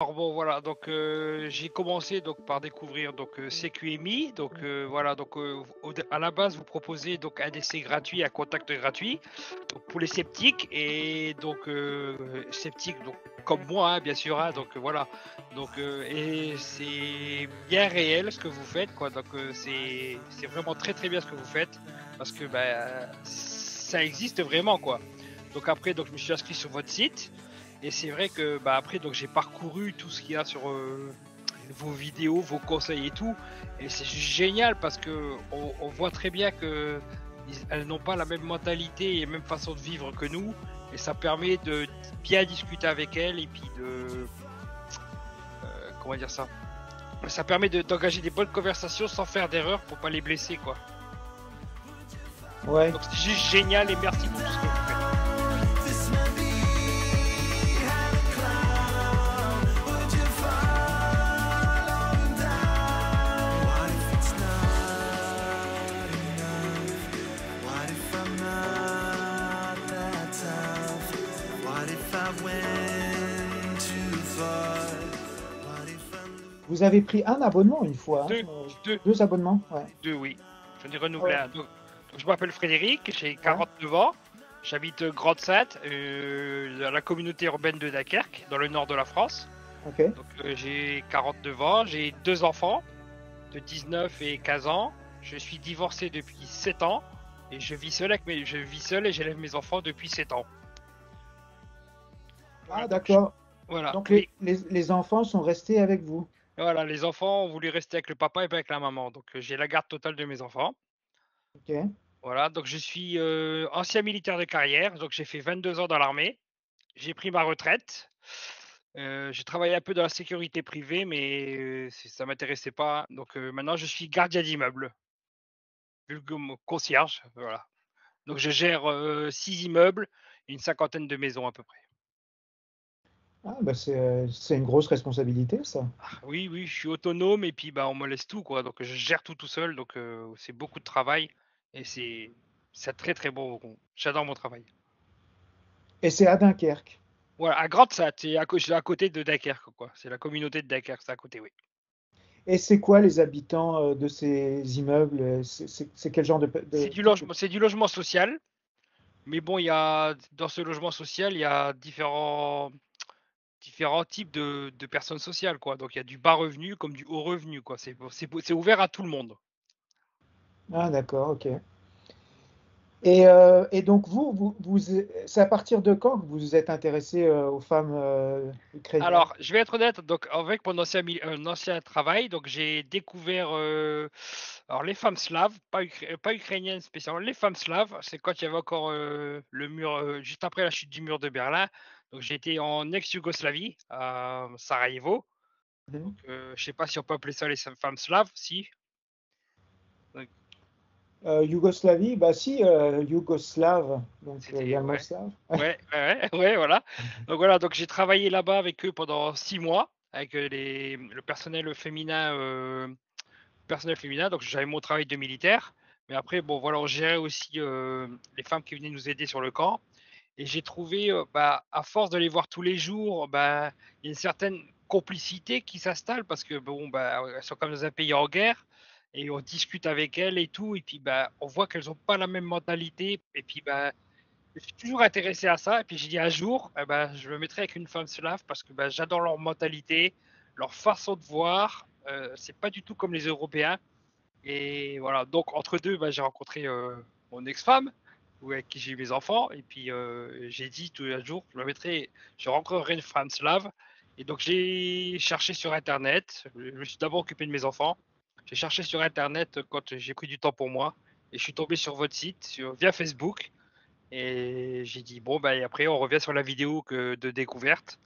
Alors bon voilà, donc j'ai commencé donc par découvrir donc CQMI, donc voilà, donc à la base vous proposez donc un essai gratuit, un contact gratuit, donc pour les sceptiques et donc sceptiques donc comme moi hein, bien sûr, hein, donc voilà, donc et c'est bien réel ce que vous faites quoi, donc c'est vraiment très très bien ce que vous faites parce que bah, ça existe vraiment quoi. Donc après donc je me suis inscrit sur votre site. Et c'est vrai que bah après donc j'ai parcouru tout ce qu'il y a sur vos vidéos, vos conseils et tout, et c'est juste génial parce que on voit très bien que elles n'ont pas la même mentalité et même façon de vivre que nous, et ça permet de bien discuter avec elles et puis de comment dire ça, ça permet d'engager des bonnes conversations sans faire d'erreur pour pas les blesser quoi. Ouais. Donc c'est juste génial et merci pour tout ce que vous faites. Vous avez pris un abonnement une fois, hein, Deux, deux, deux abonnements, ouais. deux, oui. J'en ai renouvelé Ouais. un. Donc, je m'appelle Frédéric, j'ai Ouais. 49 ans, j'habite Grande-Sainte, dans la communauté urbaine de Dunkerque, dans le nord de la France. Ok. Donc j'ai 49 ans, j'ai deux enfants de 19 et 15 ans. Je suis divorcé depuis 7 ans et je vis seul et j'élève mes enfants depuis 7 ans. Voilà, Ah, donc d'accord. voilà, Donc oui. les enfants sont restés avec vous. Voilà, les enfants ont voulu rester avec le papa et pas avec la maman. Donc j'ai la garde totale de mes enfants. Ok. Voilà, donc je suis ancien militaire de carrière, donc j'ai fait 22 ans dans l'armée. J'ai pris ma retraite. J'ai travaillé un peu dans la sécurité privée, mais ça m'intéressait pas. Donc maintenant, je suis gardien d'immeuble, concierge, voilà. Donc je gère 6 immeubles et une cinquantaine de maisons à peu près. Ah, bah c'est une grosse responsabilité, ça. Ah, oui, oui, je suis autonome et puis bah on me laisse tout quoi. Donc je gère tout seul, donc c'est beaucoup de travail et c'est très très bon. J'adore mon travail. Et c'est à Dunkerque. Voilà, à Grande-Sainte, c'est à côté de Dunkerque, quoi. C'est la communauté de Dunkerque, c'est à côté, oui. Et c'est quoi les habitants de ces immeubles? C'est quel genre de type de... C'est du logement social, mais bon, il y a dans ce logement social, il y a différents types de personnes sociales, quoi. Donc il y a du bas revenu comme du haut revenu, quoi. C'est ouvert à tout le monde. Ah, d'accord, ok. Et donc c'est à partir de quand que vous vous êtes intéressé aux femmes ukrainiennes? Alors, je vais être honnête, donc avec mon ancien travail, donc j'ai découvert alors les femmes slaves, pas ukrainiennes spécialement, les femmes slaves, c'est quand il y avait encore le mur, juste après la chute du mur de Berlin. Donc j'ai été en ex-Yougoslavie, à Sarajevo. Donc Mhm. je sais pas si on peut appeler ça les femmes slaves, si. Donc, Yougoslavie, bah si, yougoslave, donc il y c'était a le mot ouais, slave. ouais, voilà. Donc voilà, donc j'ai travaillé là-bas avec eux pendant 6 mois, avec le personnel féminin, donc j'avais mon travail de militaire. Mais après, bon, voilà, on gérait aussi les femmes qui venaient nous aider sur le camp. Et j'ai trouvé, bah, à force de les voir tous les jours, bah, il y a une certaine complicité qui s'installe parce que, bon, bah, elles sont comme dans un pays en guerre et on discute avec elles et tout. Et puis, bah, on voit qu'elles n'ont pas la même mentalité. Et puis, bah, je suis toujours intéressé à ça. Et puis, j'ai dit un jour, eh ben, je me mettrai avec une femme slave parce que bah, j'adore leur mentalité, leur façon de voir. C'est pas du tout comme les Européens. Et voilà, donc entre deux, bah, j'ai rencontré mon ex-femme, avec qui j'ai eu mes enfants, et puis j'ai dit tous les jours, je rencontrerai une femme slave. Et donc j'ai cherché sur Internet, je me suis d'abord occupé de mes enfants, j'ai cherché sur Internet quand j'ai pris du temps pour moi, et je suis tombé sur votre site, via Facebook, et j'ai dit, bon, bah, et après on revient sur la vidéo de découverte,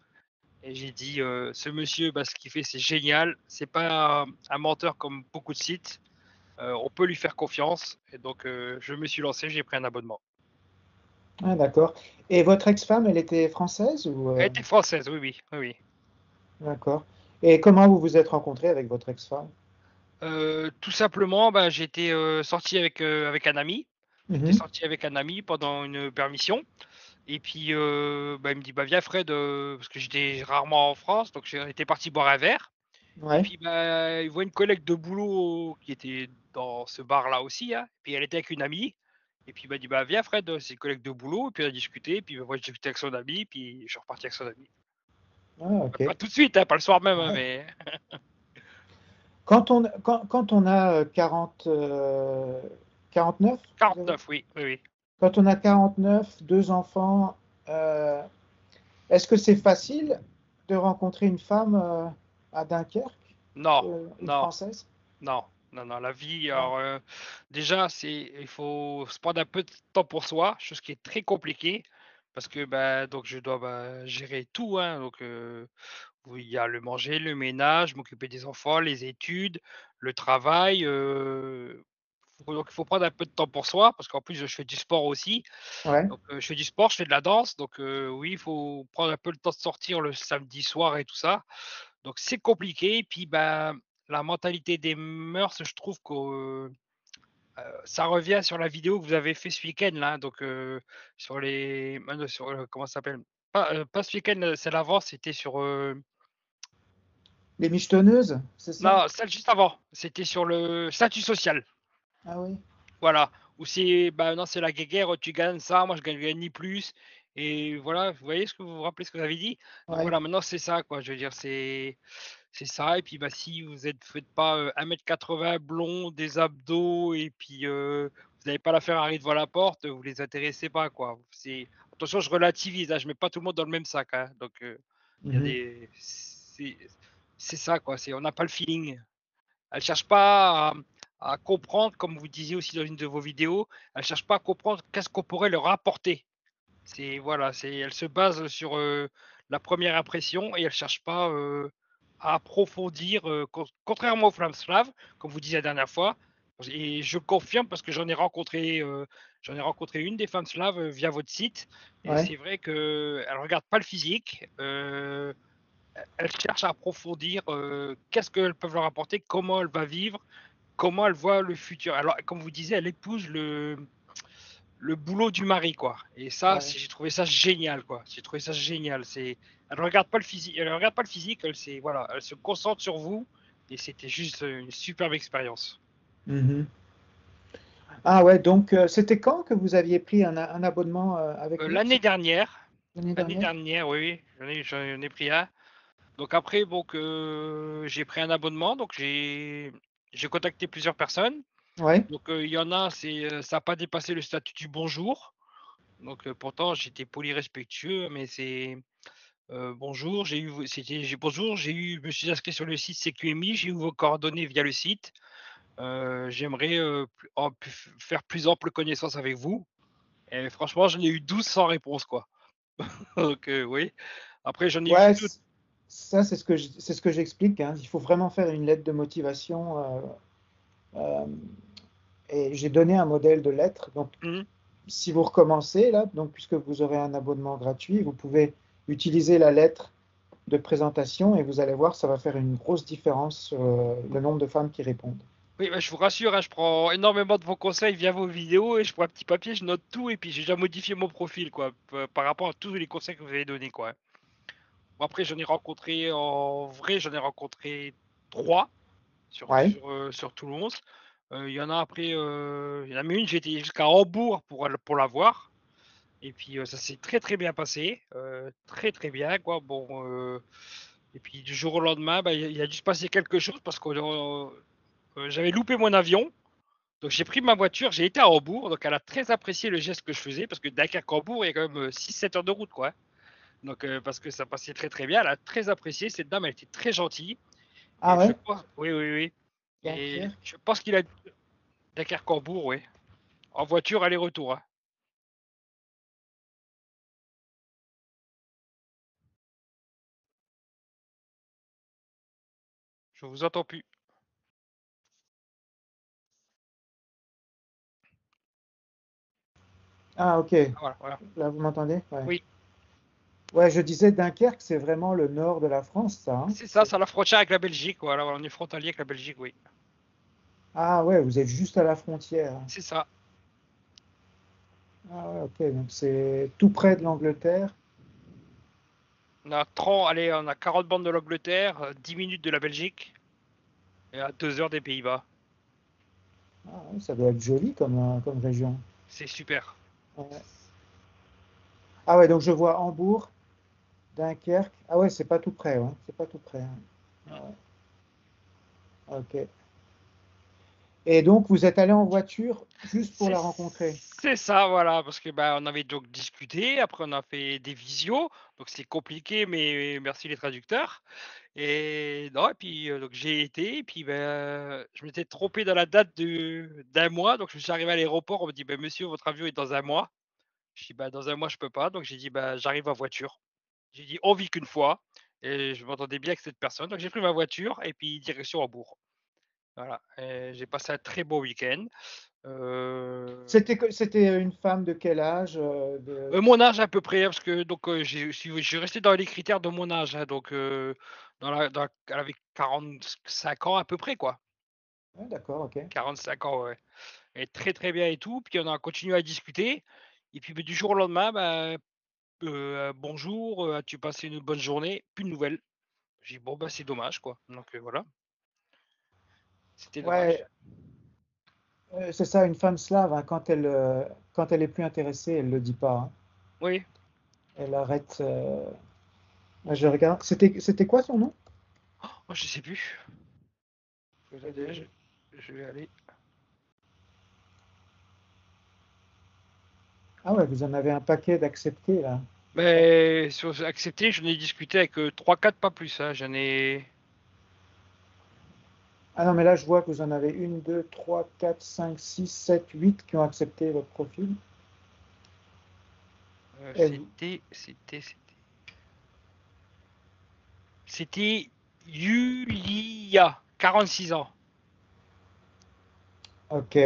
et j'ai dit, ce monsieur, bah, ce qu'il fait, c'est génial, c'est pas un menteur comme beaucoup de sites. On peut lui faire confiance. Et donc, je me suis lancé, j'ai pris un abonnement. Ah, d'accord. Et votre ex-femme, elle était française ou Elle était française, oui, oui, oui, oui. d'accord. Et comment vous vous êtes rencontré avec votre ex-femme? Tout simplement, bah, j'étais sorti avec un ami. J'étais Mhm. sorti avec un ami pendant une permission. Et puis, bah, il me dit: «Bah, viens Fred», parce que j'étais rarement en France, donc j'étais parti boire un verre. Et Ouais. puis, bah, il voit une collègue de boulot qui était dans ce bar-là aussi, hein, puis elle était avec une amie. Et puis il m'a dit: «Bah, viens Fred, c'est une collègue de boulot», et puis on a discuté, et puis bah, moi j'ai discuté avec son ami, puis je suis reparti avec son ami. Ah, Bah, ok. pas tout de suite, hein, pas le soir même, hein, Ouais. mais Quand on a 49, vous avez? 49, oui, oui, oui. Quand on a 49, deux enfants, euh, est-ce que c'est facile de rencontrer une femme à Dunkerque, Non, une non, Française? non, non, non, la vie, Non. alors, déjà, il faut se prendre un peu de temps pour soi, chose qui est très compliquée parce que, bah, donc je dois, bah, gérer tout, hein, donc oui, il y a le manger, le ménage, m'occuper des enfants, les études, le travail, donc il faut prendre un peu de temps pour soi parce qu'en plus, je fais du sport aussi. Ouais. Donc je fais du sport, je fais de la danse, donc oui, il faut prendre un peu le temps de sortir le samedi soir et tout ça. Donc c'est compliqué. Puis, bah, la mentalité des mœurs, je trouve que, ça revient sur la vidéo que vous avez fait ce week-end là, donc sur les sur, comment ça s'appelle? Pas ce week-end, celle avant, c'était sur, Les michetonneuses, c'est ça? non, celle juste avant, c'était sur le statut social. Ah oui. Voilà, où c'est, bah, non, c'est la guéguerre, tu gagnes ça, moi je gagne ni plus, et voilà, vous voyez ce que vous rappelez ce que vous avez dit? Donc Ouais. voilà, maintenant c'est ça quoi, je veux dire, c'est ça. Et puis, bah, si faites pas, 1 m 80, blond, des abdos, et puis, vous n'avez pas la Ferrari devant la porte, vous les intéressez pas quoi. C'est attention, je relativise, hein, je mets pas tout le monde dans le même sac, hein, donc il y a Mhm. des c'est ça quoi, on n'a pas le feeling. Elle cherche pas à comprendre, comme vous disiez aussi dans une de vos vidéos, elle cherche pas à comprendre qu'est-ce qu'on pourrait leur apporter. C'est voilà, elle se base sur, la première impression, et elle cherche pas, à approfondir, contrairement aux flammes slaves, comme vous disiez la dernière fois. Et je confirme parce que j'en ai rencontré une des femmes slaves, via votre site, et Ouais. c'est vrai qu'elle regarde pas le physique, elle cherche à approfondir, qu'est-ce qu'elles peuvent leur apporter, comment elle va vivre, comment elle voit le futur. Alors, comme vous disiez, elle épouse le boulot du mari, quoi. Et ça, Ouais. j'ai trouvé ça génial, quoi. J'ai trouvé ça génial. Elle regarde pas le physique, elle regarde pas le physique, voilà, elle se concentre sur vous, et c'était juste une superbe expérience. Mhm. Ah ouais, donc c'était quand que vous aviez pris un abonnement avec nous? L'année dernière, L'année dernière? oui, oui, j'en ai pris un. Donc après, donc, j'ai pris un abonnement, donc j'ai contacté plusieurs personnes. Ouais. Donc il y en a, ça a pas dépassé le statut du bonjour. Donc pourtant j'étais poli, respectueux, mais bonjour, je me suis inscrit sur le site CQMI, j'ai eu vos coordonnées via le site. J'aimerais, faire plus ample connaissance avec vous. Et franchement, j'en ai eu 12 sans réponse, quoi. Donc oui. Après, j'en ai eu Ouais, d'autres. ça c'est ce que j'explique, hein. Il faut vraiment faire une lettre de motivation. Euh, et j'ai donné un modèle de lettre. Donc, Mmh. si vous recommencez là, donc puisque vous aurez un abonnement gratuit, vous pouvez utiliser la lettre de présentation et vous allez voir, ça va faire une grosse différence sur le nombre de femmes qui répondent. Oui, bah, je vous rassure, hein, je prends énormément de vos conseils via vos vidéos, et je prends un petit papier, je note tout, et puis j'ai déjà modifié mon profil, quoi, par rapport à tous les conseils que vous avez donnés, quoi. Bon, après, j'en ai rencontré 3 Ouais, sur Toulouse. Il y en a après, il y en a une, j'ai été jusqu'à Hambourg pour la voir, et puis, ça s'est très, très bien passé, très, très bien, quoi. Bon, et puis du jour au lendemain, bah, il a dû se passer quelque chose parce que, j'avais loupé mon avion. Donc j'ai pris ma voiture, j'ai été à Hambourg, donc elle a très apprécié le geste que je faisais parce que Dunkerque-Hambourg, il y a quand même 6-7 heures de route, quoi, hein. Donc parce que ça passait très, très bien, elle a très apprécié, cette dame, elle était très gentille, ah et je ouais, pense oui, oui, oui, et Dunkerque. je pense qu'il a Dunkerque-Hambourg, oui, en voiture aller-retour, hein. Je vous entends plus. Ah ok, Ah voilà, voilà. là vous m'entendez? Ouais. Oui, Ouais, je disais Dunkerque, c'est vraiment le nord de la France, ça, hein. c'est ça, c'est à la frontière avec la Belgique, voilà, on est frontalier avec la Belgique, oui. Ah ouais, vous êtes juste à la frontière. C'est ça. Ah ouais, ok, donc c'est tout près de l'Angleterre. Allez, on a 40 bandes de l'Angleterre, 10 minutes de la Belgique et à 2 heures des Pays-Bas. Ah ouais, ça doit être joli comme région. C'est super. Ouais. Ah ouais, donc je vois Hambourg, Dunkerque. Ah ouais, c'est pas tout près, ouais. C'est pas tout près, hein. Ah ouais, ok. Et donc vous êtes allé en voiture juste pour C'est la rencontrer. c'est ça, voilà, parce que bah, on avait donc discuté, après on a fait des visios, donc c'est compliqué, mais merci les traducteurs. Et non, et puis donc j'ai été, et puis ben, je m'étais trompé dans la date d'un mois, donc je suis arrivé à l'aéroport, on me dit ben, monsieur, votre avion est dans un mois. Je dis bah dans un mois je peux pas, donc j'ai dit bah j'arrive en voiture. J'ai dit on vit qu'une fois, et je m'entendais bien avec cette personne, donc j'ai pris ma voiture et puis direction Hambourg. Voilà, et j'ai passé un très beau week-end. Euh, C'était une femme de quel âge Mon âge à peu près, hein, parce que donc je suis resté dans les critères de mon âge, hein, donc elle avait 45 ans à peu près quoi. Ouais, d'accord, ok. 45 ans, ouais. Et très très bien et tout. Puis on a continué à discuter. Et puis du jour au lendemain, bah, bonjour, as-tu passé une bonne journée? Plus de nouvelles. J'ai dit bon bah c'est dommage quoi. Donc voilà, c'était Ouais, dommage. c'est ça, une femme slave, hein, quand elle est plus intéressée, elle le dit pas, hein. Oui, Elle arrête. Je regarde. C'était quoi son nom? oh, je sais plus. Attendez, je vais aller. Ah ouais, vous en avez un paquet d'acceptés là. D'accord. Mais sur accepté, j'en ai discuté avec 3-4, pas plus, hein. J'en ai. Ah non, mais là je vois que vous en avez une, deux, trois, quatre, cinq, six, sept, huit qui ont accepté votre profil. Et vous- C'était Yulia, 46 ans. Ok.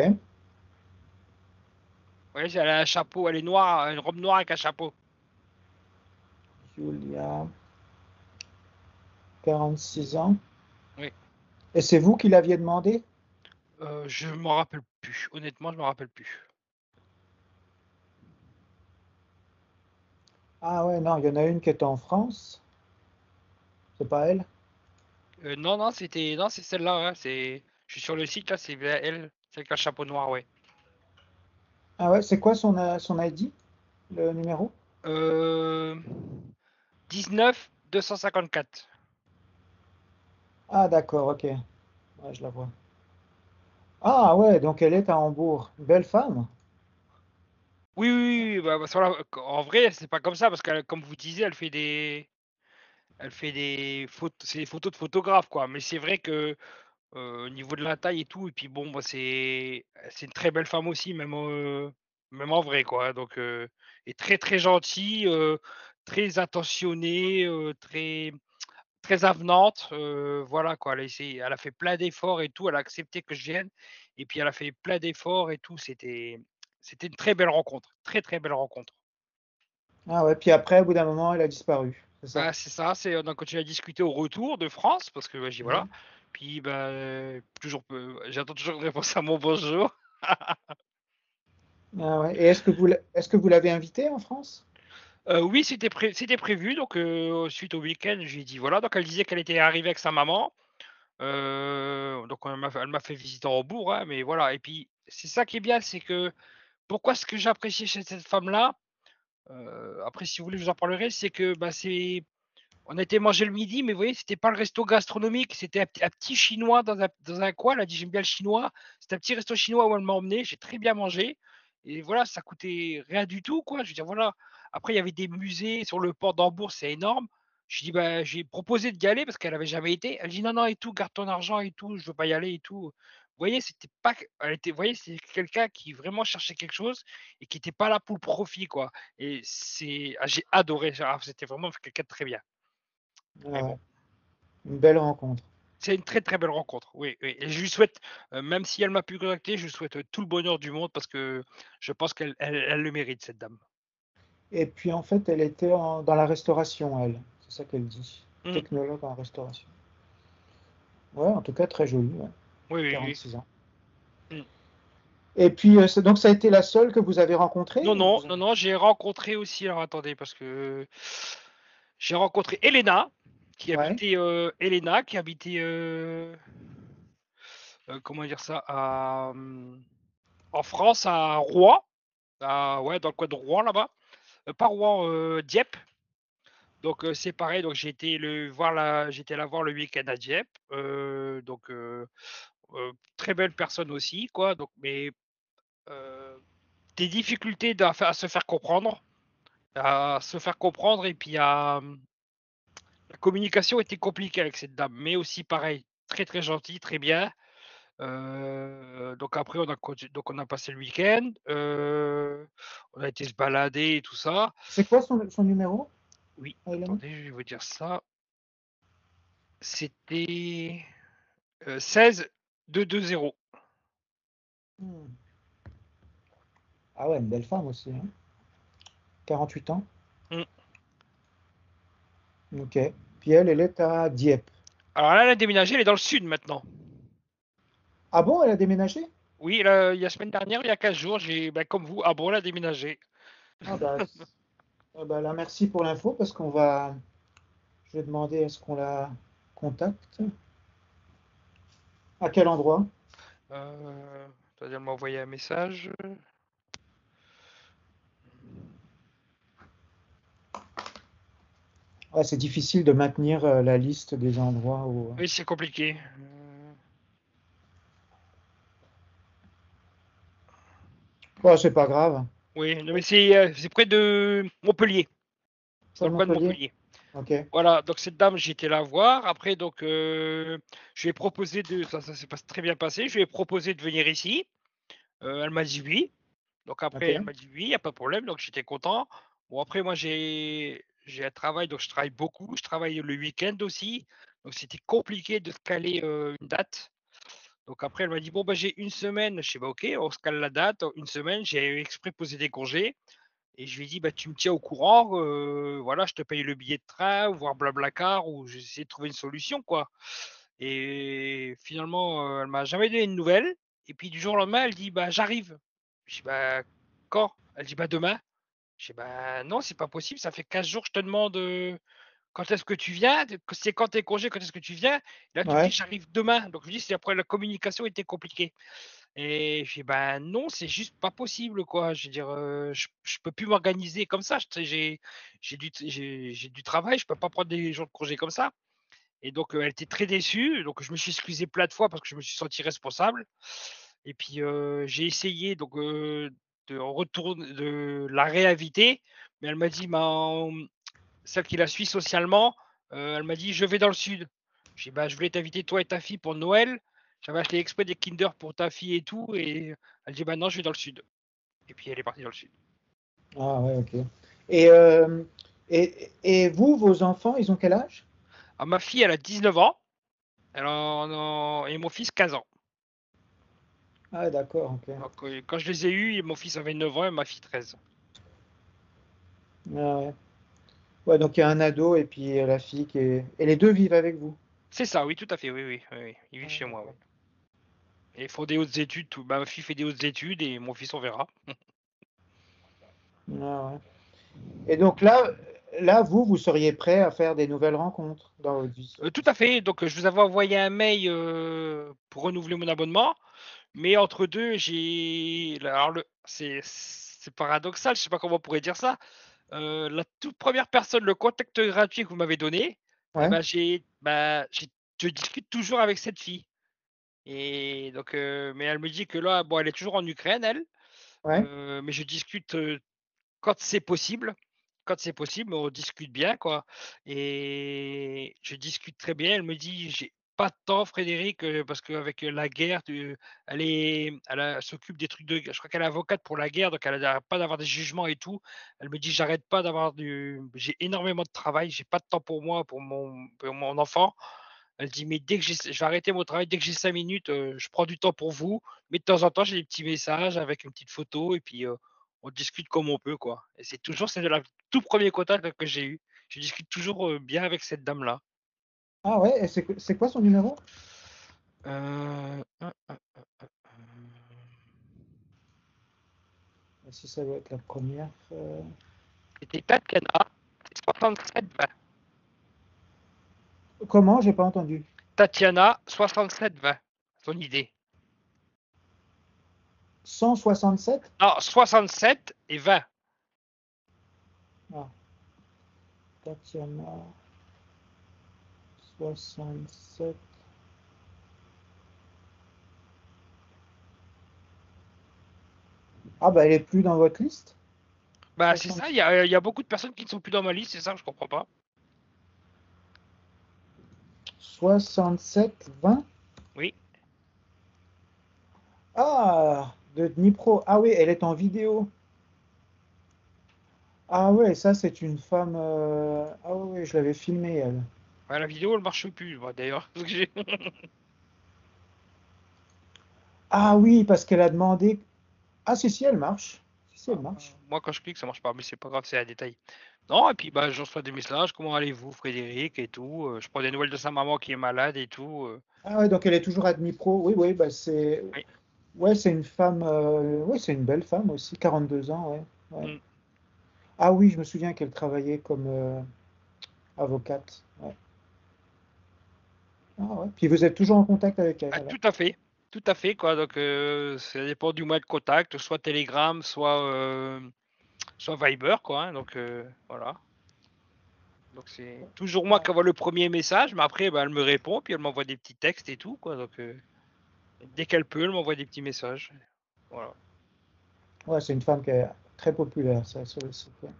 Ouais, elle a un chapeau, elle est noire, une robe noire avec un chapeau. Julia, 46 ans. Oui. Et c'est vous qui l'aviez demandé? Je m'en rappelle plus. Honnêtement, je m'en rappelle plus. Ah ouais, non, il y en a une qui est en France. C'est pas elle? Non, non, non, c'est celle-là, hein. Je suis sur le site là, c'est bien elle, celle avec un chapeau noir, ouais. Ah ouais, c'est quoi son ID, le numéro? Euh... 19 254. Ah d'accord, ok. Ouais, je la vois. Ah ouais, donc elle est à Hambourg. Belle femme. Oui, oui, oui, bah, en vrai, c'est pas comme ça parce que, comme vous disiez, elle fait des photos, c'est des photos de photographe, quoi. Mais c'est vrai que au niveau de la taille et tout, et puis bon, bah, c'est une très belle femme aussi, même en vrai, quoi. Donc, et très très gentille, très attentionnée, très avenante, voilà quoi. Elle a fait plein d'efforts et tout, elle a accepté que je vienne, et puis elle a fait plein d'efforts et tout. C'était une très belle rencontre, très très belle rencontre. Ah ouais, puis après, au bout d'un moment, elle a disparu. C'est ça? Bah, c'est ça, on a continué à discuter au retour de France parce que bah, j'ai voilà. Mhm. Puis bah, j'attends toujours une réponse à mon bonjour. Ah ouais. Et est-ce que vous l'avez invitée en France? Oui, c'était prévu, donc suite au week-end, je lui ai dit voilà, donc elle disait qu'elle était arrivée avec sa maman, donc elle m'a fait visiter Hambourg, hein, mais voilà. Et puis c'est ça qui est bien, c'est que pourquoi ce que j'appréciais chez cette femme-là, après si vous voulez je vous en parlerai, c'est que, bah, on a été manger le midi, mais vous voyez, c'était pas le resto gastronomique, c'était un petit chinois dans un coin. Elle a dit j'aime bien le chinois. C'était un petit resto chinois où elle m'a emmené. J'ai très bien mangé. Et voilà, ça coûtait rien du tout, quoi. Je veux dire, voilà. Après, il y avait des musées sur le port d'Hambourg, c'est énorme. Je dis, bah, j'ai proposé d'y aller parce qu'elle avait jamais été. Elle dit non, non, et tout, garde ton argent et tout, je veux pas y aller et tout. Vous voyez, c'était pas, vous voyez, c'est quelqu'un qui vraiment cherchait quelque chose et qui était pas là pour le profit, quoi. Et j'ai adoré. C'était vraiment quelqu'un de très bien. Ah Mais ouais, bon. une belle rencontre. C'est une très, très belle rencontre, oui, oui, et je lui souhaite, même si elle m'a plus contacté, je lui souhaite, tout le bonheur du monde parce que je pense qu'elle le mérite, cette dame. Et puis en fait, elle était dans la restauration, elle. C'est ça qu'elle dit. Mmh. Technologue en restauration. Ouais, en tout cas, très jolie, ouais. Oui, oui, oui. 46 ans. Mmh. Et puis, donc ça a été la seule que vous avez rencontrée Non, ou non, vous non, en- non, j'ai rencontré aussi, alors attendez, parce que j'ai rencontré Elena, Ouais, Elena, qui habitait, comment dire ça, en France, à Rouen, ouais, dans le coin de Rouen là-bas. Pas Rouen, Dieppe. Donc c'est pareil, donc j'étais la voir le week-end à Dieppe. Très belle personne aussi, quoi. Donc, mais des difficultés à se faire comprendre, et puis la communication était compliquée avec cette dame, mais aussi pareil, très très gentille, très bien. Donc après donc on a passé le week-end, on a été se balader et tout ça. c'est quoi son numéro, Oui, Hélène? attendez, je vais vous dire ça. C'était 16 220. Hmm. Ah ouais, une belle femme aussi, hein. 48 ans. Mmh. Ok. Puis elle est à Dieppe. Alors là, elle a déménagé, elle est dans le sud maintenant. Ah bon, elle a déménagé? Oui, là, il y a la semaine dernière, il y a 15 jours, comme vous, ah bon, elle a déménagé. Ah bah, ah bah là, merci pour l'info parce qu'on va, je vais demander à ce qu'on la contacte. À quel endroit? Attendez, elle m'a envoyé un message. Ah, c'est difficile de maintenir la liste des endroits où. Oui, c'est compliqué. Bon, c'est pas grave. Oui, non, mais c'est près de Montpellier. C'est Près dans de le coin de Montpellier? Montpellier. Ok. Voilà, donc cette dame, j'ai été la voir. Après, donc, je lui ai proposé ça s'est pas très bien passé. Je lui ai proposé de venir ici. Elle m'a dit oui. Donc Ok. après, elle m'a dit oui, il y a pas de problème. Donc j'étais content. Bon, après, moi, j'ai un travail, donc je travaille beaucoup. Je travaille le week-end aussi. Donc c'était compliqué de se caler une date. Donc après, elle m'a dit bon, bah, j'ai une semaine. Je sais pas, ok, on se cale la date. Une semaine, j'ai exprès posé des congés. Et je lui ai dit, bah, tu me tiens au courant, voilà, je te paye le billet de train, ou voir Blablacar, ou j'essaie de trouver une solution, quoi. Et finalement, elle m'a jamais donné de nouvelles. Et puis du jour au lendemain, elle dit, bah, j'arrive. Je dis, bah, quand? Elle dit, bah, demain. Je dis, bah, non, c'est pas possible, ça fait 15 jours que je te demande quand est-ce que tu viens, c'est quand tes congés, quand est-ce que tu viens. Là, tu me dis, Ouais. j'arrive demain. Donc je lui dis, c'est après la communication était compliquée. Et je fais: «Bah, non, c'est juste pas possible, quoi». Je veux dire, je peux plus m'organiser comme ça. J'ai du travail, je peux pas prendre des jours de congé comme ça. Et donc, elle était très déçue, donc je me suis excusé plein de fois parce que je me suis senti responsable. Et puis, j'ai essayé donc, de la réinviter, mais elle m'a dit: «Ben, celle qui la suit socialement, elle m'a dit: «Je vais dans le sud». J'ai dit: «Bah, je voulais t'inviter toi et ta fille pour Noël. J'avais acheté exprès des Kinder pour ta fille et tout», et elle dit: «Bah non, je vais dans le sud», et puis elle est partie dans le sud. Ah ouais, ok. Et, euh, et vous, vos enfants, ils ont quel âge? Ah, ma fille, elle a 19 ans, elle en et mon fils 15 ans. Ah d'accord, ok. Donc, quand je les ai eus, mon fils avait 9 ans et ma fille 13. Ah ouais. Ouais, donc il y a un ado et puis la fille qui est. Et les deux vivent avec vous. C'est ça, oui, tout à fait, oui, oui, oui, oui. Ils Ah, vivent chez moi, oui. d'accord. Et ils font des hautes études, tout. Bah, ma fille fait des hautes études et mon fils, on verra. Ah ouais. Et donc là, vous seriez prêt à faire des nouvelles rencontres dans votre vie. Tout à fait, donc je vous avais envoyé un mail pour renouveler mon abonnement. Mais entre 2, alors c'est paradoxal, je sais pas comment on pourrait dire ça. La toute première personne, le contact gratuit que vous m'avez donné, et Ouais, je discute toujours avec cette fille. Et donc, mais elle me dit que là, bon, elle est toujours en Ukraine, elle, ouais, mais je discute, quand c'est possible. Quand c'est possible, on discute bien, quoi. Et je discute très bien. Elle me dit: «J'ai pas de temps Frédéric, parce qu'avec, la guerre, elle s'occupe des trucs de je crois qu'elle est avocate pour la guerre, donc elle arrête pas d'avoir des jugements et tout». Elle me dit: «J'arrête pas j'ai énormément de travail, j'ai pas de temps pour moi, pour mon enfant». Elle dit: «Mais dès que je vais arrêter mon travail, dès que j'ai 5 minutes, je prends du temps pour vous, mais de temps en temps, j'ai des petits messages avec une petite photo et puis, on discute comme on peut, quoi». Et c'est de la tout premier contact que j'ai eu. Je discute toujours, bien avec cette dame-là. ah ouais, et c'est quoi son numéro? Heu, Si ça doit être la première. C'était Tatiana, 67-20. Comment? J'ai pas entendu. Tatiana, 67-20. Son idée. 167? Non, 67 et 20. Ah, Tatiana, 67. Ah, bah, elle est plus dans votre liste? Bah, c'est ça, 60... il y a beaucoup de personnes qui ne sont plus dans ma liste, c'est ça que je comprends pas. 67, 20? Oui. Ah, de Dnipro. Ah oui, elle est en vidéo. Ah ouais, ça c'est une femme. Ah ouais, ouais, je l'avais filmée elle. Ouais, la vidéo, elle marche plus, moi, d'ailleurs. Ah oui, parce qu'elle a demandé. Ah si, si, elle marche. Si, si, elle Ah, marche. moi, quand je clique, ça marche pas, mais c'est pas grave, c'est un détail. Non, et puis, bah, je reçois des messages, comment allez-vous, Frédéric, et tout. Je prends des nouvelles de sa maman qui est malade et tout. Ah ouais, donc elle est toujours à Dnipro. Oui, oui, bah c'est. Oui. Ouais, c'est une femme. Ouais, c'est une belle femme aussi, 42 ans, ouais. Ouais. Mm. Ah oui, je me souviens qu'elle travaillait comme avocate. Ouais. Ah ouais. Puis vous êtes toujours en contact avec elle Ah, alors. tout à fait, quoi. Donc, ça dépend du moyen de contact, soit Telegram, soit Viber, quoi. Hein, donc, voilà. Donc, c'est toujours moi Ah, qui envoie le premier message, mais après, bah, elle me répond, puis elle m'envoie des petits textes et tout, quoi. Donc, dès qu'elle peut, elle m'envoie des petits messages. Voilà. ouais, c'est une femme qui est très populaire, ça, sur le site. Ouais.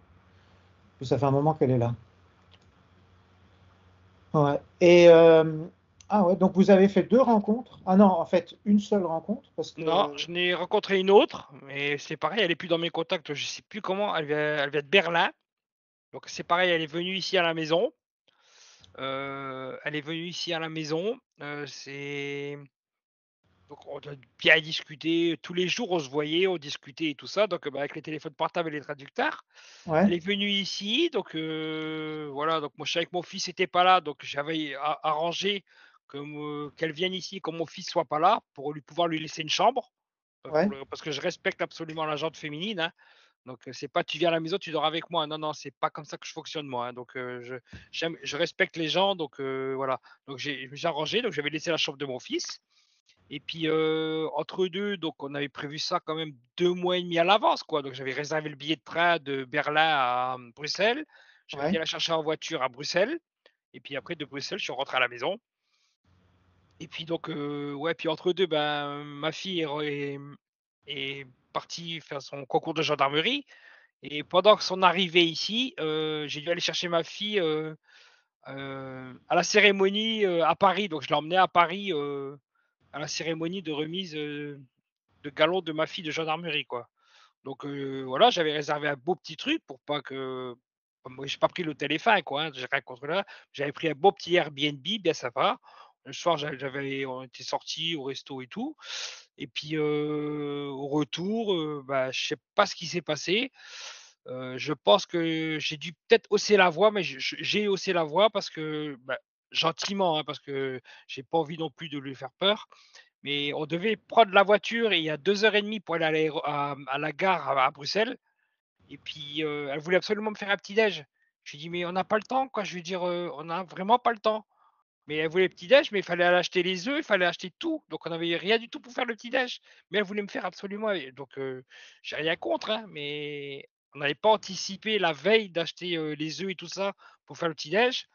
Puis ça fait un moment qu'elle est là. Ouais. Et ah ouais, donc vous avez fait deux rencontres? Ah non, en fait, une seule rencontre parce Non, que je n'ai rencontré une autre, mais c'est pareil, elle est plus dans mes contacts, je sais plus comment. Elle vient de Berlin, donc c'est pareil, elle est venue ici à la maison. Elle est venue ici à la maison. C'est donc on a bien discuté tous les jours, on se voyait, on discutait et tout ça. Donc bah, avec les téléphones portables et les traducteurs, ouais, elle est venue ici, donc voilà. Donc moi, je savais que mon fils était pas là, donc j'avais arrangé qu'elle vienne ici, que mon fils soit pas là, pour pouvoir lui laisser une chambre. ouais, Parce que je respecte absolument la gente féminine, hein. Donc, c'est pas tu viens à la maison, tu dors avec moi. Non, non, c'est pas comme ça que je fonctionne moi, hein. Donc, je respecte les gens, donc voilà. Donc j'ai arrangé, donc j'avais laissé la chambre de mon fils. Et puis entre deux, donc on avait prévu ça quand même 2 mois et demi à l'avance, quoi. Donc j'avais réservé le billet de train de Berlin à Bruxelles. J'avais été ouais, la chercher en voiture à Bruxelles. Et puis après de Bruxelles, je suis rentré à la maison. Et puis donc ouais, puis entre deux, ben, ma fille est partie faire son concours de gendarmerie. Et pendant son arrivée ici, j'ai dû aller chercher ma fille, à la cérémonie, à Paris. Donc je l'ai emmenée à Paris, à la cérémonie de remise, de galon de ma fille de gendarmerie, quoi. Donc voilà, j'avais réservé un beau petit truc pour pas que moi j'ai pas pris l'hôtel Eiffel, quoi, hein, j'ai rien contre là. J'avais pris un beau petit Airbnb bien sympa. Le soir, on était sortis au resto et tout. Et puis, au retour, bah, je sais pas ce qui s'est passé. Je pense que j'ai dû peut-être hausser la voix, mais j'ai haussé la voix parce que, bah, gentiment, hein, parce que j'ai pas envie non plus de lui faire peur. Mais on devait prendre la voiture et il y a 2 heures et demie pour aller à la gare à Bruxelles. Et puis, elle voulait absolument me faire un petit déj. Je lui dis: «Mais on n'a pas le temps, quoi». Je lui dire, «On n'a vraiment pas le temps». Mais elle voulait le petit déj, mais il fallait aller acheter les œufs, il fallait acheter tout. Donc on avait rien du tout pour faire le petit déj. Mais elle voulait me faire absolument, et donc j'ai rien contre, hein, mais on n'avait pas anticipé la veille d'acheter, les œufs et tout ça pour faire le petit déj.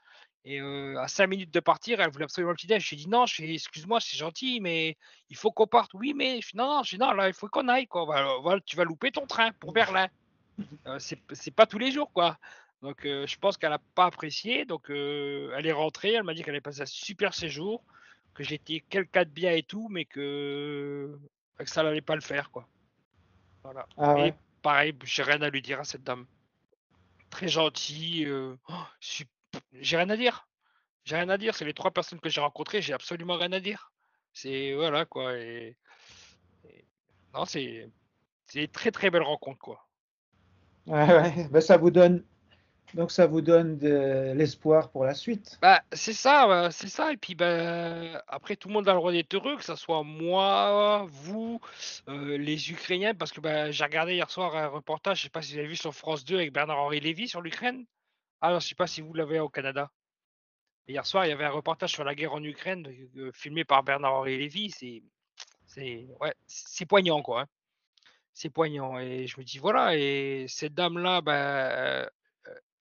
Et à 5 minutes de partir, elle voulait absolument le petit déj. J'ai dit: «Non», je fais: «Excuse-moi, c'est gentil, mais il faut qu'on parte». «Oui, mais» je fais: «Non, non», je fais: «Non, là, il faut qu'on aille, quoi. Tu vas louper ton train pour Berlin». C'est pas tous les jours, quoi. Donc je pense qu'elle a pas apprécié, donc elle est rentrée, elle m'a dit qu'elle avait passé un super séjour, que j'étais quelqu'un de bien et tout, mais que ça n'allait pas le faire, quoi. Voilà. ah ouais. Mais pareil, j'ai rien à lui dire à cette dame. Très gentille, j'ai rien à dire. J'ai rien à dire, c'est les 3 personnes que j'ai rencontrées, j'ai absolument rien à dire. C'est voilà, quoi. Et non, c'est une très, très belle rencontre, quoi. Ouais, ouais. Ben, ça vous donne. Donc ça vous donne de l'espoir pour la suite. Bah, c'est ça et puis, bah, après tout le monde a le droit d'être heureux, que ça soit moi, vous, les Ukrainiens parce que, bah, j'ai regardé hier soir un reportage, je sais pas si vous avez vu sur France 2 avec Bernard-Henri Lévy sur l'Ukraine? Ah non, je sais pas si vous l'avez au Canada. Hier soir, il y avait un reportage sur la guerre en Ukraine, filmé par Bernard-Henri Lévy, c'est ouais, c'est poignant, quoi, hein. C'est poignant et je me dis: «Voilà» et ces dames-là, bah,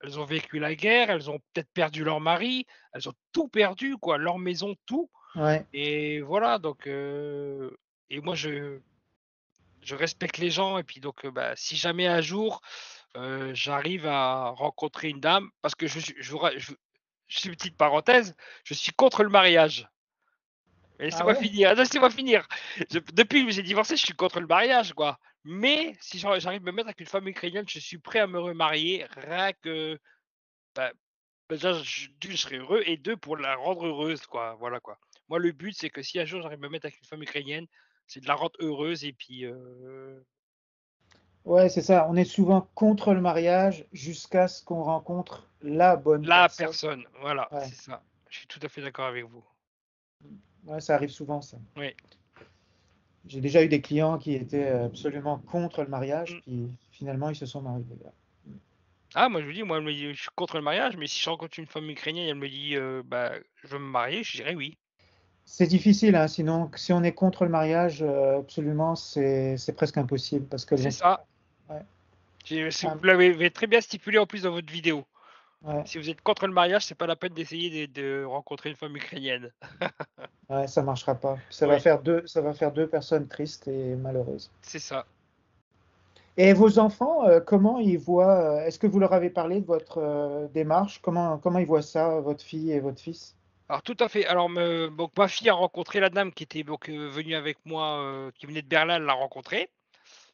elles ont vécu la guerre, elles ont peut-être perdu leur mari, elles ont tout perdu, quoi, leur maison, tout Ouais. et voilà donc et moi je respecte les gens et puis donc bah, si jamais un jour, j'arrive à rencontrer une dame parce que je vous ra je une petite parenthèse, je suis contre le mariage. Ah Laissez-moi ouais? finir, laissez-moi finir. Depuis que j'ai divorcé, je suis contre le mariage, quoi. Mais si j'arrive à me mettre avec une femme ukrainienne, je suis prêt à me remarier, rien que, bah, déjà, d'une, je serais heureux et deux, pour la rendre heureuse, quoi. Voilà, quoi. Moi, le but, c'est que si un jour j'arrive à me mettre avec une femme ukrainienne, c'est de la rendre heureuse et puis Ouais, c'est ça. On est souvent contre le mariage jusqu'à ce qu'on rencontre la bonne la personne. personne, voilà, Ouais, c'est ça. Je suis tout à fait d'accord avec vous. ouais, ça arrive souvent, ça. Oui. J'ai déjà eu des clients qui étaient absolument contre le mariage, Mm. puis finalement ils se sont mariés. Ah, moi, je vous dis, moi, elle me dit, je suis contre le mariage, mais si je rencontre une femme ukrainienne, elle me dit, bah, je veux me marier, je dirais oui. C'est difficile, hein, sinon si on est contre le mariage, absolument, c'est presque impossible parce que C'est ça. ouais, Vous ah, l'avez très bien stipulé en plus dans votre vidéo. ouais, Si vous êtes contre le mariage, c'est pas la peine d'essayer de rencontrer une femme ukrainienne. ouais, ça marchera pas. Oui, Ça va faire deux personnes tristes et malheureuses. c'est ça. Et vos enfants, comment ils voient, est-ce que vous leur avez parlé de votre démarche? Comment ils voient ça, votre fille et votre fils? Alors tout à fait. Alors donc ma fille a rencontré la dame qui était donc venue avec moi, qui venait de Berlin, elle l'a rencontrée.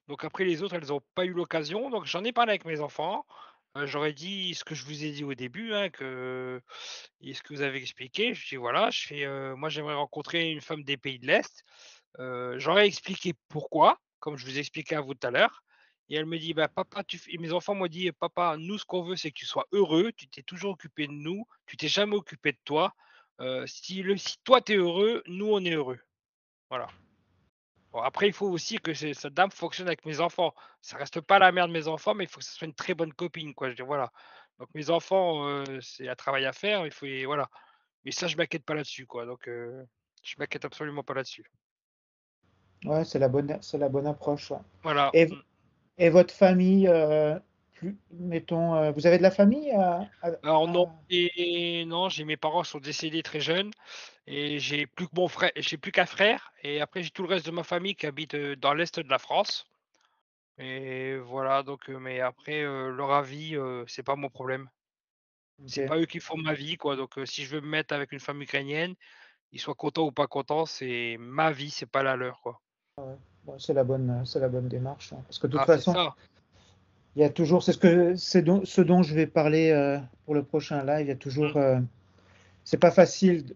Donc après les autres, elles ont pas eu l'occasion. Donc j'en ai parlé avec mes enfants. J'aurais dit ce que je vous ai dit au début, hein, que et ce que vous avez expliqué. Je dis voilà, je fais, moi j'aimerais rencontrer une femme des pays de l'Est. J'aurais expliqué pourquoi, comme je vous ai expliqué à vous tout à l'heure et elle me dit: «Bah papa tu f» et mes enfants m'ont dit: «Papa, nous ce qu'on veut c'est que tu sois heureux, tu t'es toujours occupé de nous, tu t'es jamais occupé de toi. Si toi tu es heureux, nous on est heureux». Voilà. Bon après il faut aussi que cette dame fonctionne avec mes enfants. Ça reste pas la mère de mes enfants, mais il faut que ce soit une très bonne copine quoi, je dis voilà. Donc mes enfants, c'est un travail à faire, il faut et voilà. Mais ça je m'inquiète pas là-dessus quoi, donc je m'inquiète absolument pas là-dessus. Ouais, c'est la bonne approche, ouais. Voilà. Et, Mmh. et votre famille, mettons, vous avez de la famille Alors non à- et non, j'ai mes parents sont décédés très jeunes et j'ai plus qu'un frère et après j'ai tout le reste de ma famille qui habite, dans l'est de la France et voilà donc mais après, leur avis, c'est pas mon problème. Ok, C'est pas eux qui font ma vie quoi donc si je veux me mettre avec une femme ukrainienne, ils soient contents ou pas contents, c'est ma vie, c'est pas la leur quoi. ouais, c'est la bonne démarche, hein. Parce que de toute Ah c'est façon, ça. il y a toujours, ce dont je vais parler pour le prochain live. Il y a Mmh. toujours, c'est pas facile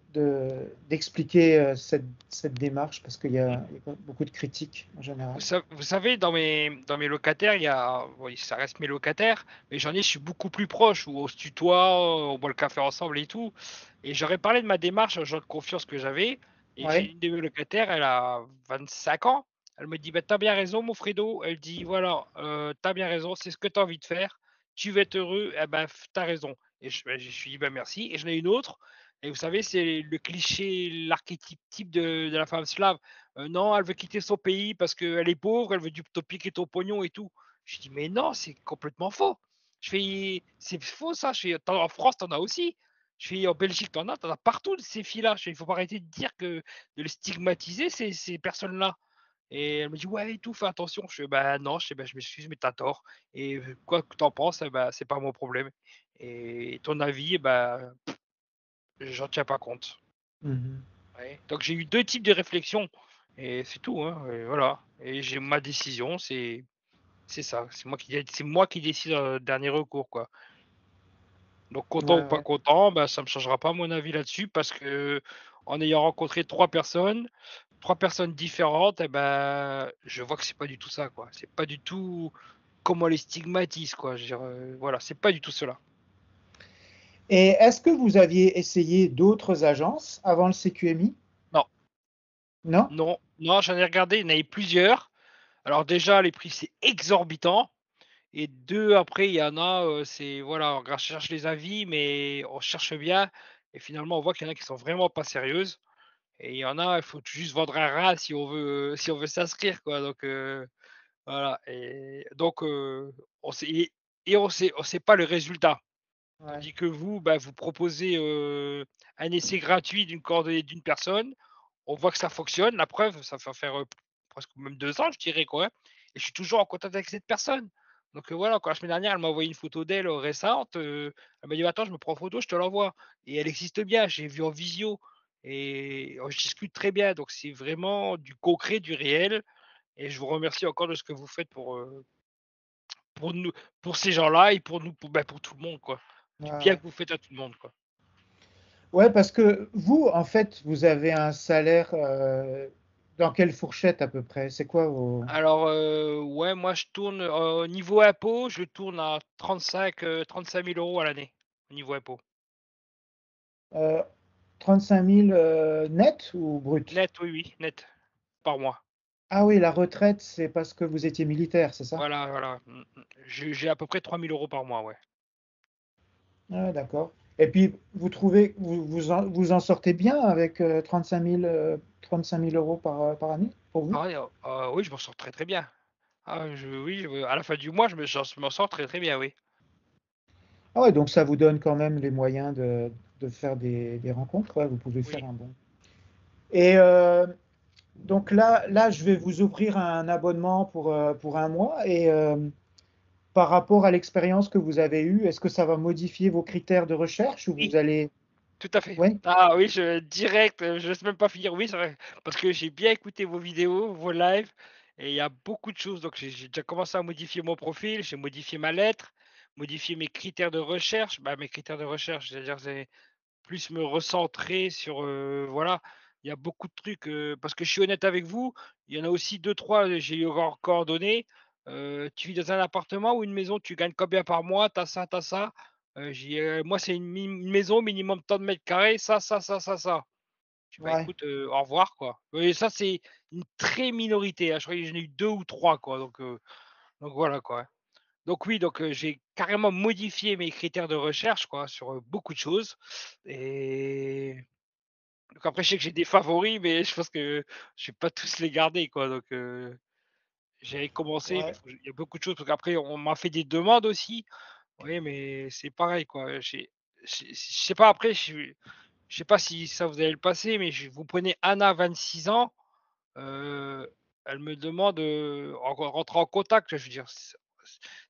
d'expliquer cette démarche parce il y a beaucoup de critiques en général. Vous savez, dans mes locataires, il y a oui, ça reste mes locataires, mais je suis beaucoup plus proche où on se tutoie, on boit le café ensemble et tout et j'aurais parlé de ma démarche aux gens de confiance que j'avais et j'ai Ouais, une de mes locataires, elle a 25 ans. Elle me dit: «Bah, tu bien raison mon Fredo», elle dit: «Voilà, tu bien raison, c'est ce que tu as envie de faire. Tu veux être heureux, eh ben, f tu raison» et je lui suis dit: «Bah, merci» et j'en ai une autre et vous savez, c'est le cliché, l'archétype type de la femme slave. Non, elle veut quitter son pays parce qu'elle est pauvre, elle veut te piquer ton pognon et tout. Je dis: «Mais non, c'est complètement faux». Je fais: «C'est faux ça». Je fais: «En France, tu en as aussi». Je fais: «En Belgique, tu en as partout de ces filles-là». Je fais: «Il faut pas arrêter de dire de les stigmatiser ces personnes-là» et elle me dit: «Ouais et tout, fais attention». Je fais: «Bah non». Je fais: «Bah je m'excuse, mais tu tort et quoi que tu en penses, bah, c'est pas mon problème et ton avis, bah, j'en tiens pas compte». mhm. Ouais, donc j'ai eu 2 types de réflexions et c'est tout, hein et voilà et j'ai ma décision, c'est ça, c'est moi qui décide en dernier recours, quoi. Donc content ou Ouais, pas ouais. content, bah, ça me changera pas mon avis là-dessus parce que en ayant rencontré 3 personnes différentes et ben je vois que c'est pas du tout ça, quoi. C'est pas du tout comme on les stigmatise, quoi. Je veux dire, voilà, c'est pas du tout cela. Et est-ce que vous aviez essayé d'autres agences avant le CQMI? Non, Non? non, non, j'en ai regardé, il y en avait plusieurs. Alors déjà, les prix, c'est exorbitant. Et 2 après, il y en a, c'est voilà, on cherche les avis, mais on cherche bien et finalement, on voit qu'il y en a qui sont vraiment pas sérieuses et il y en a, il faut juste vendre un rat si on veut, si on veut s'inscrire, quoi. Donc voilà et donc on sait et on sait pas le résultat. Ouais, Tandis que vous, bah, vous proposez, un essai gratuit d'une coordonnée d'une personne. On voit que ça fonctionne. La preuve, ça va faire, presque même 2 ans, je dirais, quoi, et je suis toujours en contact avec cette personne. Donc voilà, quoi, la semaine dernière, elle m'a envoyé une photo d'elle, récente, elle m'a dit: «Attends, je me prends en photo, je te l'envoie» et elle existe bien, j'ai vu en visio et je discute très bien. Donc c'est vraiment du concret, du réel et je vous remercie encore de ce que vous faites pour nous, pour ces gens-là et pour nous, pour tout le monde, quoi. Du bien ouais. que vous faites à tout le monde, quoi. Ouais, parce que vous, en fait, vous avez un salaire dans quelle fourchette à peu près? C'est quoi vos Alors, ouais, moi je tourne, au niveau impôt, je tourne à 35 000 € à l'année, au niveau impôt. euh, 35 000 net ou brut? Net, oui, oui, net, par mois. Ah oui, la retraite, c'est parce que vous étiez militaire, c'est ça? Voilà, voilà, J'ai à peu près 3 000 € par mois, ouais. Ah, d'accord. Et puis, vous trouvez que vous en sortez bien avec 35 000 euros par année pour vous? Ah ouais, oui, je m'en sors très, très bien. Ah oui, à la fin du mois, je m'en sors très, très bien, oui. Ah ouais, donc ça vous donne quand même les moyens de faire des rencontres. Ouais, vous pouvez faire Oui, un bon. Et donc là, je vais vous ouvrir un abonnement pour un mois. Et par rapport à l'expérience que vous avez eue, est-ce que ça va modifier vos critères de recherche ou oui, vous allez... tout à fait. Oui, Ah oui, direct, je laisse même pas finir. Oui, c'est vrai, parce que j'ai bien écouté vos vidéos, vos lives et il y a beaucoup de choses. Donc j'ai déjà commencé à modifier mon profil, j'ai modifié ma lettre, modifié mes critères de recherche. Bah, mes critères de recherche, c'est-à-dire c'est plus me recentrer sur, voilà, il y a beaucoup de trucs, parce que je suis honnête avec vous, il y en a aussi deux trois j'ai eu encore coordonnées, «Tu vis dans un appartement ou une maison? Tu gagnes combien par mois? T'as ça, t'as ça». «Moi, c'est une maison minimum tant de mètres carrés, ça, ça, ça, ça, ça». Je dis: «Bah, ouais, écoute, au revoir, quoi». Et ça, c'est une très minorité, hein, je crois que j'en ai eu 2 ou 3 quoi, donc voilà, quoi. Donc oui, donc j'ai carrément modifié mes critères de recherche, quoi, sur, beaucoup de choses et donc après, je sais que j'ai des favoris, mais je pense que je vais pas tous les garder, quoi, donc j'avais commencé, mais ouais, il y a beaucoup de choses parce qu'après on m'a fait des demandes aussi. Oui, mais c'est pareil, quoi, je sais pas après, je sais pas si ça vous allez le passer, mais vous prenez Anna, 26 ans, elle me demande, rentrer en contact, je veux dire,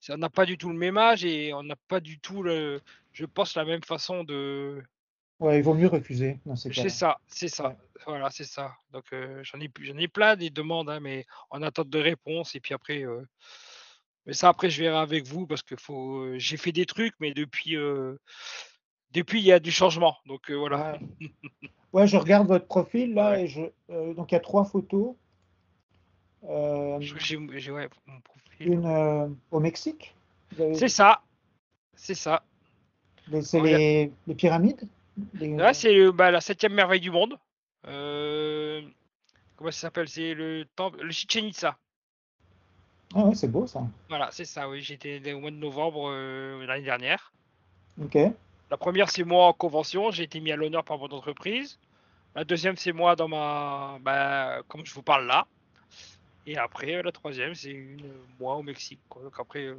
on n'a pas du tout le même âge et on n'a pas du tout je pense la même façon de ouais, il vaut mieux refuser dans ces cas-là. c'est ça, Ouais, voilà, c'est ça. Donc j'en ai plein des demandes, hein, mais en attente de réponse et puis après, mais ça après je verrai avec vous parce que j'ai fait des trucs, mais depuis il y a du changement, donc voilà. ouais. Ouais, je regarde votre profil là Ouais, et donc il y a trois photos. je Euh, crois que j'ai ouais, mon profil, une au Mexique. Vous avez c'est ça, c'est ça. c'est Alors il y a les pyramides? là, c'est, bah, la septième merveille du monde. Hem, Comment ça s'appelle? C'est le temple, le Chichen Itza. Ah ouais, c'est beau ça. Voilà, c'est ça, oui, j'étais au mois de novembre, l'année dernière. Ok. La première, c'est moi en convention, j'ai été mis à l'honneur par mon entreprise. La deuxième, c'est moi dans comme je vous parle là. Et après, la troisième, c'est moi au Mexique, quoi. Donc après,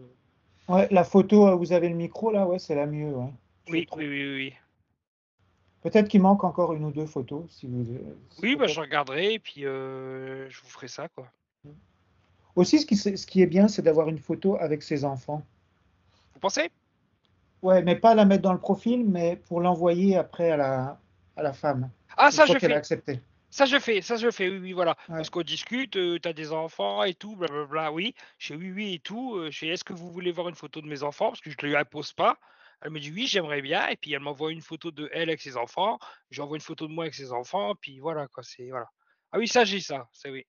Ouais, la photo, vous avez le micro là, ouais, c'est la mieux, ouais, je oui, trouve. oui, oui, oui, oui. Peut-être qu'il manque encore une ou deux photos, si vous, Oui, bah, je peut-être. regarderai et puis, je vous ferai ça, quoi. Aussi, ce qui est bien, c'est d'avoir une photo avec ses enfants. Vous pensez? Ouais, mais pas la mettre dans le profil, mais pour l'envoyer après à la femme, Ah, une ça, fois je qu'elle a fais! accepté. Ça je fais, oui, oui, voilà. Parce Ouais. qu'on discute, tu des enfants et tout, blablabla, oui. Je fais: «Oui, oui» et tout, je fais: «Est-ce que vous voulez voir une photo de mes enfants?» parce que je ne lui impose pas. Elle me dit: «Oui, j'aimerais bien» et puis elle m'envoie une photo de elle avec ses enfants, j'envoie une photo de moi avec ses enfants, puis voilà quoi, c'est voilà. Ah oui, ça j'ai ça, oui.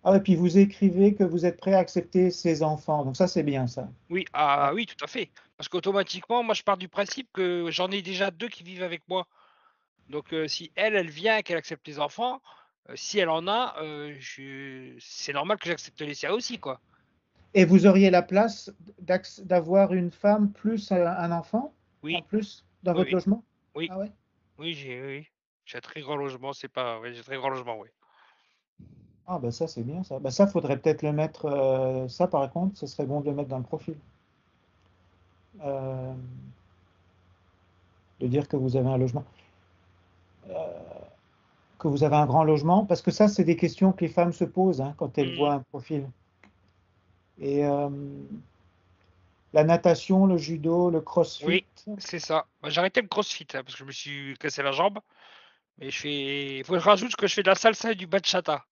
Ah, et puis vous écrivez que vous êtes prêt à accepter ses enfants. Donc ça, c'est bien ça. Oui, Ouais. ah oui, tout à fait. Parce qu'automatiquement, moi, je pars du principe que j'en ai déjà 2 qui vivent avec moi. Donc, si elle, elle vient, qu'elle accepte les enfants, si elle en a, je c'est normal que j'accepte les siens aussi, quoi. Et vous auriez la place d'avoir une femme plus un enfant en Oui, plus dans oui, votre oui, logement? oui, Ah ouais? oui, oui. J'ai un très grand logement, c'est pas oui, j'ai un très grand logement, oui. Ah bah ça c'est bien ça. Bah ça faudrait peut-être le mettre. Ça par contre, ce serait bon de le mettre dans le profil. Euh, de dire que vous avez un logement, que vous avez un grand logement, parce que ça c'est des questions que les femmes se posent hein, quand elles Mmh. voient un profil. Et la natation, le judo, le crossfit. Oui, c'est ça. Bah, j'ai arrêté le crossfit, hein, parce que je me suis cassé la jambe, mais faut que je rajoute que je fais de la salsa et du bachata.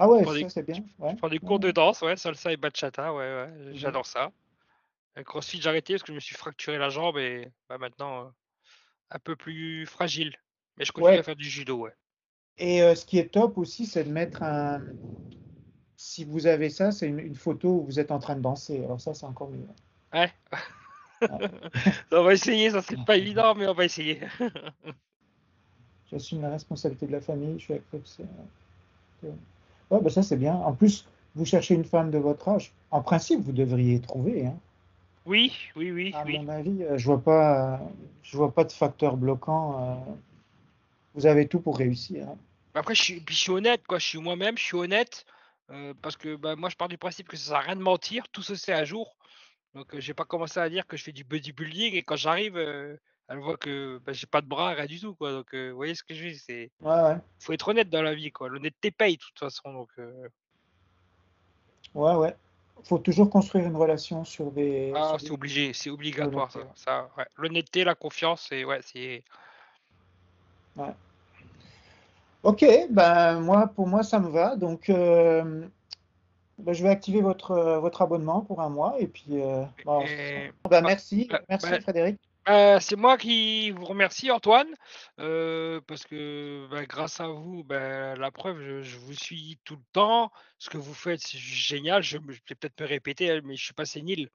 Ah Je ouais, prends des ça c'est bien. je Ouais, prends des ouais, cours de ouais. danse, ouais, salsa et bachata, ouais, ouais, C'est bien. j'adore ça. Le crossfit, j'ai arrêté parce que je me suis fracturé la jambe et bah, maintenant, un peu plus fragile. Mais je continue à Ouais. faire du judo, ouais. Et ce qui est top aussi, c'est de mettre un. Si vous avez ça, c'est une photo où vous êtes en train de danser. Alors ça, c'est encore mieux. Ouais, Ouais. on va essayer, ça c'est pas évident, mais on va essayer. J'assume la responsabilité de la famille. Je suis avec. Ouais, bah ça c'est bien. En plus, vous cherchez une femme de votre âge. En principe, vous devriez trouver, hein. Oui, oui, oui, À oui. mon avis, je vois pas de facteur bloquant. Vous avez tout pour réussir, hein. Après je suis honnête quoi, je suis moi-même, je suis honnête, parce que, bah, moi je pars du principe que ça sert à rien de mentir, tout se sait un jour. Donc, j'ai pas commencé à dire que je fais du bodybuilding et quand j'arrive, elle voit que, bah, j'ai pas de bras, rien du tout quoi, donc, vous voyez ce que je veux dire? C'est Ouais, ouais, faut être honnête dans la vie quoi, l'honnêteté paye de toute façon donc, ouais, ouais. Faut toujours construire une relation ah sur c'est des obligé, c'est obligatoire l'honnêteté. ça ouais. L'honnêteté, la confiance c'est ouais, c'est Ouais. Ok, ben moi, pour moi, ça me va. Donc, ben, je vais activer votre abonnement pour un mois. Et puis, et ben, bah merci, bah merci Frédéric. C'est moi qui vous remercie Antoine, parce que, bah, grâce à vous, bah, la preuve, je vous suis tout le temps. Ce que vous faites, c'est juste génial. Je vais peut-être me répéter, hein, mais je suis pas sénile.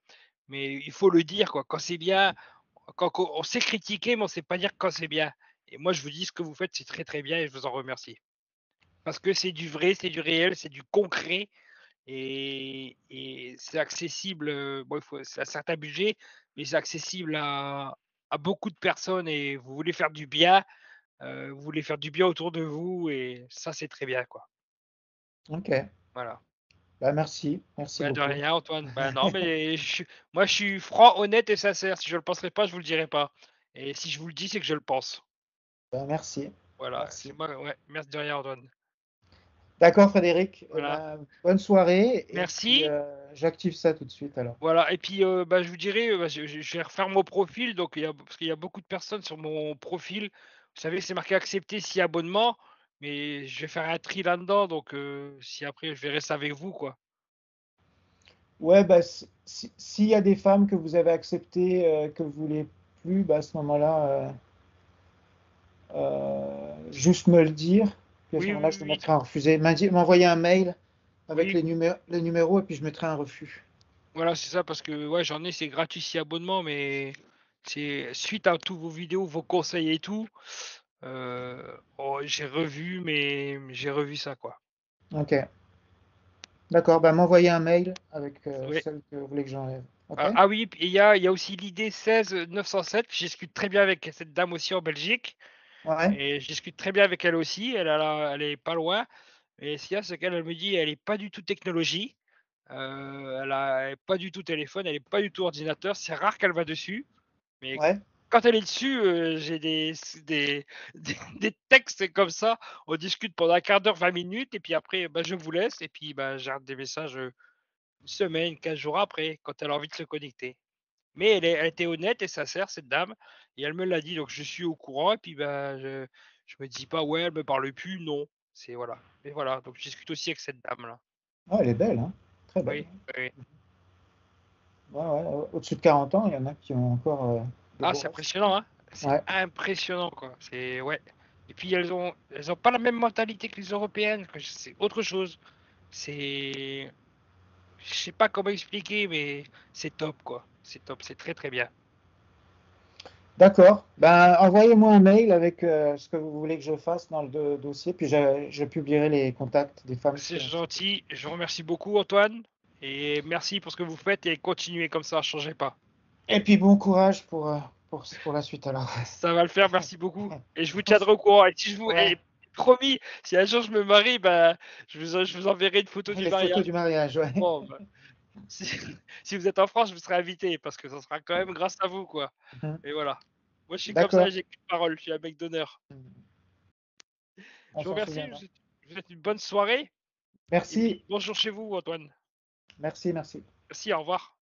Mais il faut le dire quoi, quand c'est bien, quand on sait critiquer, mais on sait pas dire quand c'est bien. Et moi, je vous dis ce que vous faites, c'est très, très bien et je vous en remercie. Parce que c'est du vrai, c'est du réel, c'est du concret et c'est accessible, bon, il faut c'est un certain budget, mais c'est accessible à beaucoup de personnes et vous voulez faire du bien, vous voulez faire du bien autour de vous et ça, c'est très bien, quoi. Ok, Voilà. ben, merci, merci Bah, de beaucoup. rien Antoine. Bah, non, mais moi, je suis franc, honnête et sincère. Si je le penserais pas, je vous le dirais pas et si je vous le dis, c'est que je le pense. Ben, merci, Voilà, c'est merci. moi ouais, merci de rien Antoine. D'accord, Frédéric. Eh Voilà. ben, bonne soirée. Et puis, Merci. j'active ça tout de suite alors. Voilà et puis, bah, je vous dirais, bah, je vais refaire mon profil donc parce qu'il y a beaucoup de personnes sur mon profil. Vous savez, c'est marqué accepter si abonnement, mais je vais faire un tri là-dedans donc si après je verrai ça avec vous, quoi. Ouais, bah, s'il y a des femmes que vous avez acceptées, que vous voulez plus, bah, à ce moment-là, juste me le dire. Puis à ce Oui, moment-là, oui, je le oui, mettrai en refusé. M'envoyer un mail avec oui, les numéros et puis je mettrai un refus. voilà, c'est ça parce que, ouais, j'en ai, c'est gratuit si abonnement mais c'est suite à tous vos vidéos, vos conseils et tout, oh, j'ai revu ça, quoi. Ok. D'accord, bah, m'envoyer un mail avec Oui. celle que vous voulez que j'enlève. Ok? Ah oui, il y a aussi l'ID 16 907. Je discute très bien avec cette dame aussi en Belgique Ouais, et je discute très bien avec elle aussi. Elle est pas loin et ce qu'il y a, c'est qu'elle, elle me dit elle est pas du tout technologie, elle est pas du tout téléphone, elle est pas du tout ordinateur. C'est rare qu'elle va dessus, mais ouais. quand elle est dessus, j'ai des des textes comme ça. On discute pendant un quart d'heure, 20 minutes et puis après, bah, je vous laisse et puis, bah, j'ai des messages, 1 semaine, 15 jours après, quand elle a envie de se connecter. Mais elle était honnête et sincère cette dame et elle me l'a dit donc je suis au courant et puis, bah, je me dis pas: «Ouais, elle me parle plus», non. C'est voilà. Mais voilà, donc je discute aussi avec cette dame-là. Ah, elle est belle, hein? Très belle. Oui, oui. Ouais, ouais. Au-dessus de 40 ans, il y en a qui ont encore des Ah, beaux c'est restes. impressionnant, hein? C'est Ouais. impressionnant, quoi. C'est ouais. Et puis elles ont pas la même mentalité que les Européennes, c'est autre chose. C'est, je sais pas comment expliquer, mais c'est top quoi. C'est top, c'est très très bien. D'accord. Ben, envoyez-moi un mail avec ce que vous voulez que je fasse dans le dossier, puis je publierai les contacts des femmes C'est qui ont ce. gentil, je vous remercie beaucoup Antoine, et merci pour ce que vous faites et continuez comme ça, changez pas. Et puis bon courage pour la suite alors. Ça va le faire, merci beaucoup. Et je vous tiendrai au courant. Et si je vous, Ouais, et promis, si un jour je me marie, bah, je vous enverrai une photo du les photos mariage. du mariage, ouais. Bon, bah, si, si vous êtes en France, je vous serai invité parce que ça sera quand même grâce à vous, quoi. Et voilà. Moi, je suis comme ça, D'accord. j'ai qu'une parole, je suis un mec d'honneur. On Je vous s'en remercie, souviendra. je vous souhaite une bonne soirée et Merci, puis bonjour chez vous, Antoine. merci, merci. Merci, au revoir.